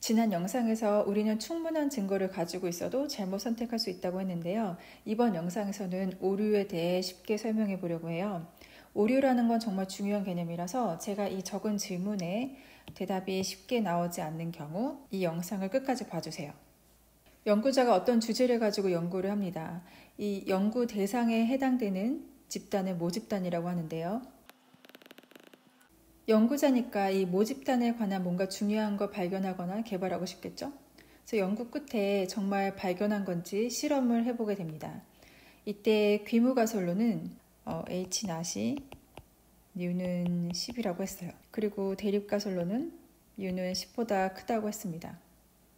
지난 영상에서 우리는 충분한 증거를 가지고 있어도 잘못 선택할 수 있다고 했는데요. 이번 영상에서는 오류에 대해 쉽게 설명해 보려고 해요. 오류라는 건 정말 중요한 개념이라서 제가 이 적은 질문에 대답이 쉽게 나오지 않는 경우 이 영상을 끝까지 봐주세요. 연구자가 어떤 주제를 가지고 연구를 합니다. 이 연구 대상에 해당되는 집단을 모집단이라고 하는데요. 연구자니까 이 모집단에 관한 뭔가 중요한 걸 발견하거나 개발하고 싶겠죠? 그래서 연구 끝에 정말 발견한 건지 실험을 해보게 됩니다. 이때 귀무가설로는 H 낫이 U는 10이라고 했어요. 그리고 대립가설로는 U는 10보다 크다고 했습니다.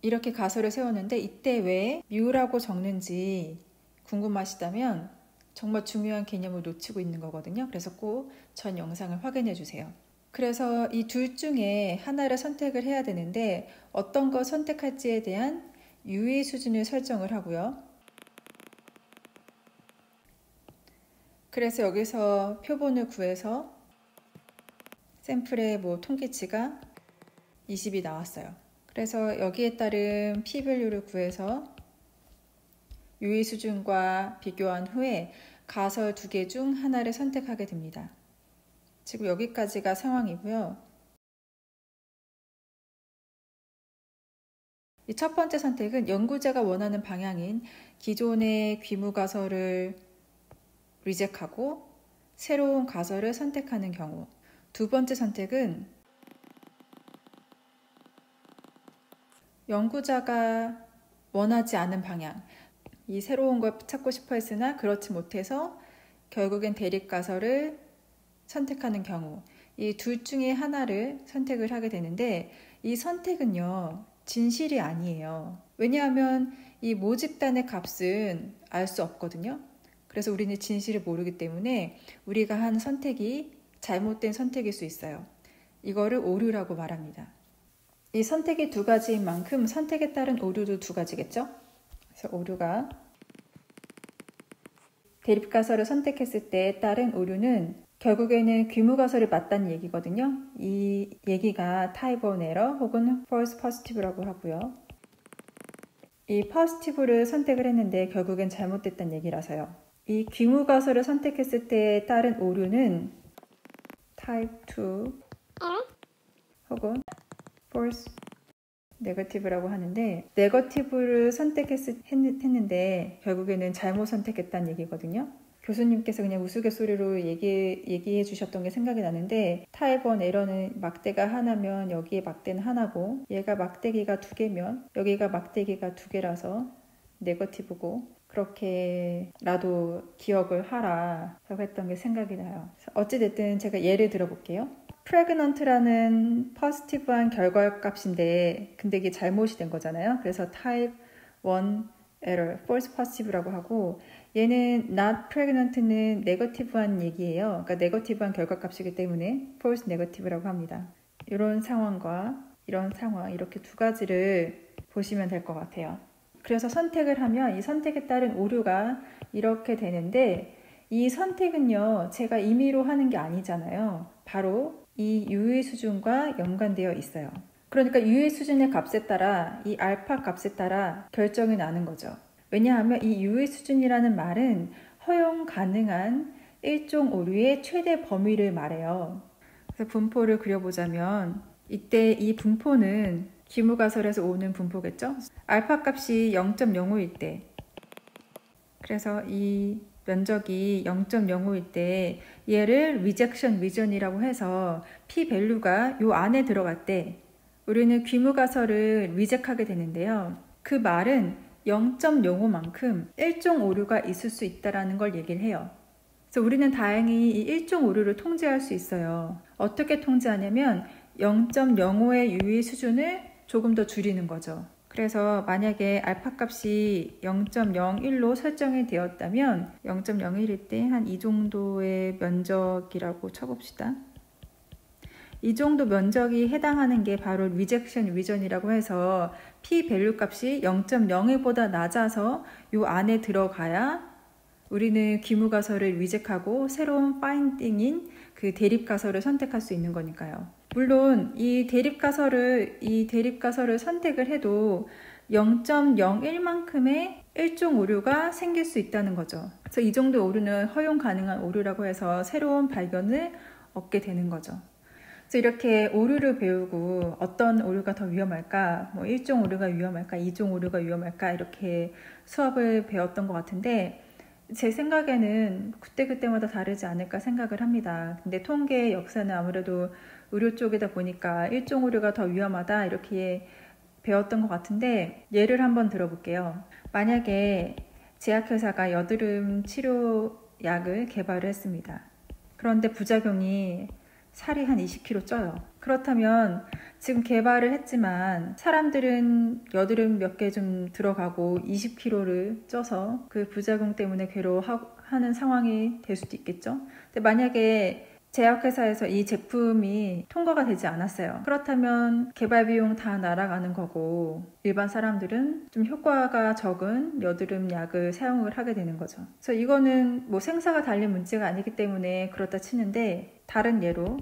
이렇게 가설을 세웠는데 이때 왜 U라고 적는지 궁금하시다면 정말 중요한 개념을 놓치고 있는 거거든요. 그래서 꼭 전 영상을 확인해 주세요. 그래서 이 둘 중에 하나를 선택을 해야 되는데 어떤 거 선택할지에 대한 유의 수준을 설정을 하고요. 그래서 여기서 표본을 구해서 샘플의 통계치가 20이 나왔어요. 그래서 여기에 따른 p-밸류를 구해서 유의 수준과 비교한 후에 가설 2개 중 하나를 선택하게 됩니다. 지금 여기까지가 상황이고요. 이 첫 번째 선택은 연구자가 원하는 방향인 기존의 귀무가설을 리젝하고 새로운 가설을 선택하는 경우. 두 번째 선택은 연구자가 원하지 않은 방향, 이 새로운 걸 찾고 싶어 했으나 그렇지 못해서 결국엔 대립가설을 선택하는 경우, 이 둘 중에 하나를 선택을 하게 되는데 이 선택은요, 진실이 아니에요. 왜냐하면 이 모집단의 값은 알 수 없거든요. 그래서 우리는 진실을 모르기 때문에 우리가 한 선택이 잘못된 선택일 수 있어요. 이거를 오류라고 말합니다. 이 선택이 두 가지인 만큼 선택에 따른 오류도 두 가지겠죠? 그래서 오류가 대립가설을 선택했을 때 따른 오류는 결국에는 귀무가설이 맞다는 얘기거든요. 이 얘기가 타입 1 에러 혹은 false positive라고 하고요. 이 positive를 선택을 했는데 결국엔 잘못됐다는 얘기라서요. 이 귀무가설을 선택했을 때 따른 오류는 타입 2 혹은 false negative라고 하는데 negative를 선택했는데 결국에는 잘못 선택했다는 얘기거든요. 교수님께서 그냥 우스갯소리로 얘기해 주셨던 게 생각이 나는데 타입 1 에러는 막대가 하나면 여기에 막대는 하나고 얘가 막대기가 2개면 여기가 막대기가 2개라서 네거티브고 그렇게라도 기억을 하라 라고 했던 게 생각이 나요. 어찌됐든 제가 예를 들어볼게요. pregnant라는 포지티브한 결과값인데 근데 이게 잘못이 된 거잖아요. 그래서 타입 1 error, false positive라고 하고 얘는 not pregnant는 네거티브한 얘기예요. 그러니까 네거티브한 결과값이기 때문에 false negative라고 합니다. 이런 상황과 이런 상황 이렇게 두 가지를 보시면 될 것 같아요. 그래서 선택을 하면 이 선택에 따른 오류가 이렇게 되는데 이 선택은요 제가 임의로 하는 게 아니잖아요. 바로 이 유의 수준과 연관되어 있어요. 그러니까 유의 수준의 값에 따라 이 알파 값에 따라 결정이 나는 거죠. 왜냐하면 이 유의 수준이라는 말은 허용 가능한 일종 오류의 최대 범위를 말해요. 그래서 분포를 그려보자면 이때 이 분포는 귀무가설에서 오는 분포겠죠. 알파 값이 0.05일 때 그래서 이 면적이 0.05일 때 얘를 rejection region이라고 해서 p-밸류가 요 안에 들어갈 때 우리는 귀무가설을 리젝하게 되는데요. 그 말은 0.05만큼 일종 오류가 있을 수 있다는 걸 얘기를 해요. 그래서 우리는 다행히 이 일종 오류를 통제할 수 있어요. 어떻게 통제하냐면 0.05의 유의 수준을 조금 더 줄이는 거죠. 그래서 만약에 알파 값이 0.01로 설정이 되었다면 0.01일 때 한 이 정도의 면적이라고 쳐봅시다. 이 정도 면적이 해당하는 게 바로 rejection region이라고 해서 p-밸류 값이 0.01보다 낮아서 이 안에 들어가야 우리는 귀무가설을 리젝하고 새로운 파인딩인 그 대립가설을 선택할 수 있는 거니까요. 물론 이 대립가설을 선택을 해도 0.01만큼의 일종 오류가 생길 수 있다는 거죠. 그래서 이 정도 오류는 허용 가능한 오류라고 해서 새로운 발견을 얻게 되는 거죠. 그래서 이렇게 오류를 배우고 어떤 오류가 더 위험할까, 뭐 1종 오류가 위험할까, 2종 오류가 위험할까 이렇게 수업을 배웠던 것 같은데 제 생각에는 그때그때마다 다르지 않을까 생각을 합니다. 근데 통계의 역사는 아무래도 의료 쪽이다 보니까 1종 오류가 더 위험하다 이렇게 배웠던 것 같은데 예를 한번 들어볼게요. 만약에 제약회사가 여드름 치료약을 개발을 했습니다. 그런데 부작용이 살이 한 20kg 쪄요. 그렇다면 지금 개발을 했지만 사람들은 여드름 몇 개 좀 들어가고 20kg를 쪄서 그 부작용 때문에 괴로워하는 상황이 될 수도 있겠죠. 근데 만약에 제약회사에서 이 제품이 통과가 되지 않았어요. 그렇다면 개발 비용 다 날아가는 거고 일반 사람들은 좀 효과가 적은 여드름 약을 사용을 하게 되는 거죠. 그래서 이거는 뭐 생사가 달린 문제가 아니기 때문에 그렇다 치는데 다른 예로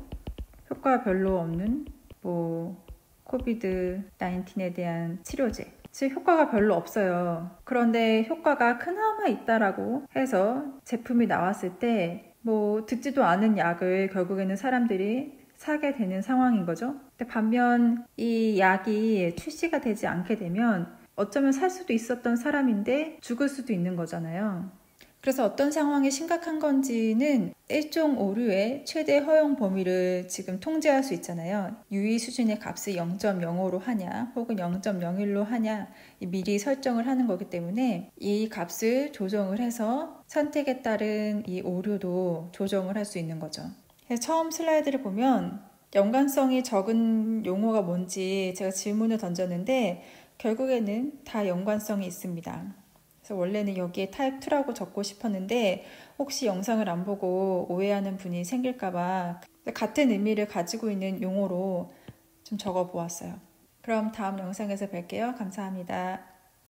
효과가 별로 없는 뭐 코비드 19에 대한 치료제 즉 효과가 별로 없어요. 그런데 효과가 그나마 있다라고 해서 제품이 나왔을 때 뭐 듣지도 않은 약을 결국에는 사람들이 사게 되는 상황인 거죠. 근데 반면 이 약이 출시가 되지 않게 되면 어쩌면 살 수도 있었던 사람인데 죽을 수도 있는 거잖아요. 그래서 어떤 상황이 심각한 건지는 일종 오류의 최대 허용 범위를 지금 통제할 수 있잖아요. 유의 수준의 값을 0.05로 하냐 혹은 0.01로 하냐 미리 설정을 하는 거기 때문에 이 값을 조정을 해서 선택에 따른 이 오류도 조정을 할 수 있는 거죠. 그래서 처음 슬라이드를 보면 연관성이 적은 용어가 뭔지 제가 질문을 던졌는데 결국에는 다 연관성이 있습니다. 그래서 원래는 여기에 타입 2라고 적고 싶었는데 혹시 영상을 안 보고 오해하는 분이 생길까봐 같은 의미를 가지고 있는 용어로 좀 적어 보았어요. 그럼 다음 영상에서 뵐게요. 감사합니다.